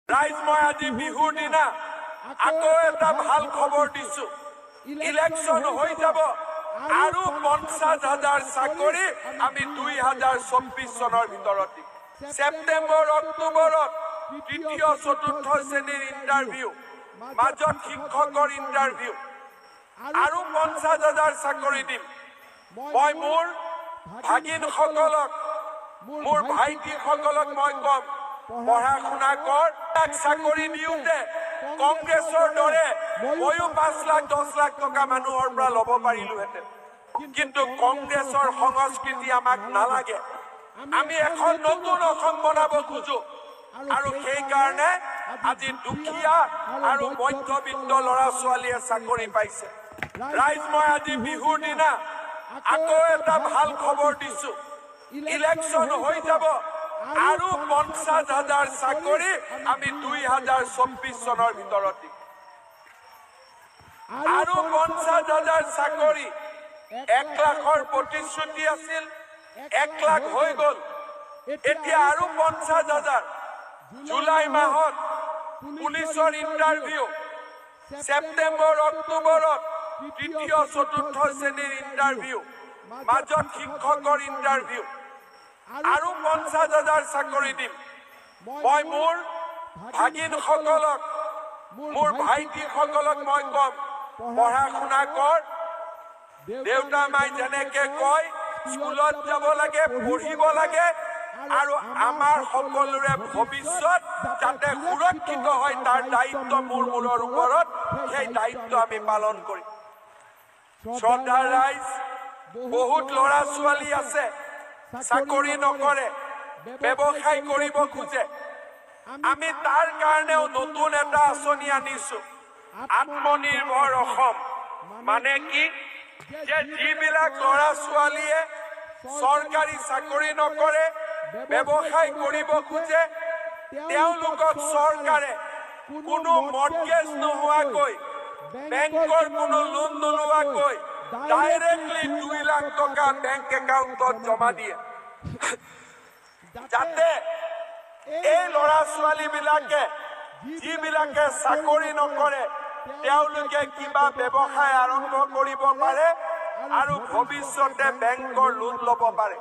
ৰাইজ মই আজি বিহুৰ দিনা আকৌ এটা ভাল খবৰ দিছো। ইলেকশ্যন হৈ যাব আৰু 50,000 চাকৰি আমি 2024 চনৰ ভিতৰত দিম। ছেপ্টেম্বৰ অক্টোবৰত তৃতীয় চতুৰ্থ শ্ৰেণীৰ ইণ্টাৰভিউ, মাজত শিক্ষকৰ ইণ্টাৰভিউ আৰু 50,000 চাকৰি দিম। মই মোৰ ভাগিনসকলক, মোৰ ভাইটিসকলক মই কম, পঢ়া শুনা কৰ। চাকৰি দিওঁতে কংগ্ৰেছৰ দৰে ময়ো 5 লাখ 10 লাখ টকা মানুহৰ পৰা ল'ব পাৰিলোহেঁতেন, কিন্তু কংগ্ৰেছৰ সংস্কৃতি আমাক নালাগে। আমি এখন নতুন অসম বনাব খোজো আৰু সেইকাৰণে আজি দুখীয়া আৰু মধ্যবিত্ত ল'ৰা ছোৱালীয়ে চাকৰি পাইছে। ৰাইজ মই আজি বিহুৰ দিনা আকৌ এটা ভাল খবৰ দিছো। ইলেকশ্যন হৈ যাব আৰু 50,000 চাকৰি আমি 2024 চনৰ ভিতৰত দিম। আৰু 50,000 চাকৰি 1 লাখৰ প্ৰতিশ্ৰুতি আছিল, 1 লাখ হৈ গ'ল। এতিয়া আৰু 50,000। জুলাই মাহত পুলিচৰ ইণ্টাৰভিউ, ছেপ্টেম্বৰ অক্টোবৰত তৃতীয় চতুৰ্থ শ্ৰেণীৰ ইণ্টাৰভিউ, মাজত শিক্ষকৰ ইণ্টাৰভিউ আৰু 50,000 চাকৰি দিম। মই মোৰ ভাগিনসকলক, মোৰ ভাইটিসকলক মই কম, পঢ়া শুনা কৰ। দেউতা মাই যেনেকে কয় স্কুলত যাব লাগে, পঢ়িব লাগে আৰু আমাৰ সকলোৰে ভৱিষ্যত যাতে সুৰক্ষিত হয় তাৰ দায়িত্ব মোৰ মূৰৰ ওপৰত। সেই দায়িত্ব আমি পালন কৰিম। শ্ৰদ্ধাৰ ৰাইজ, বহুত ল'ৰা ছোৱালী আছে চাকৰি নকৰে, ব্যৱসায় কৰিব খোজে। আমি তাৰ কাৰণেও নতুন এটা আঁচনি আনিছো, আত্মনিৰ্ভৰ অসম। মানে কি, যে যিবিলাক ল'ৰা ছোৱালীয়ে চৰকাৰী চাকৰি নকৰে, ব্যৱসায় কৰিব খোজে, তেওঁলোকক চৰকাৰে কোনো মৰ্টগেজ নোহোৱাকৈ, বেংকৰ কোনো লোন নোলোৱাকৈ ডাইৰেক্টলি 2 লাখ টকা বেংক একাউণ্টত জমা দিয়ে, যাতে এই ল'ৰা ছোৱালীবিলাকে, যিবিলাকে চাকৰি নকৰে, তেওঁলোকে কিবা ব্যৱসায় আৰম্ভ কৰিব পাৰে আৰু ভৱিষ্যতে বেংকৰ লোন ল'ব পাৰে।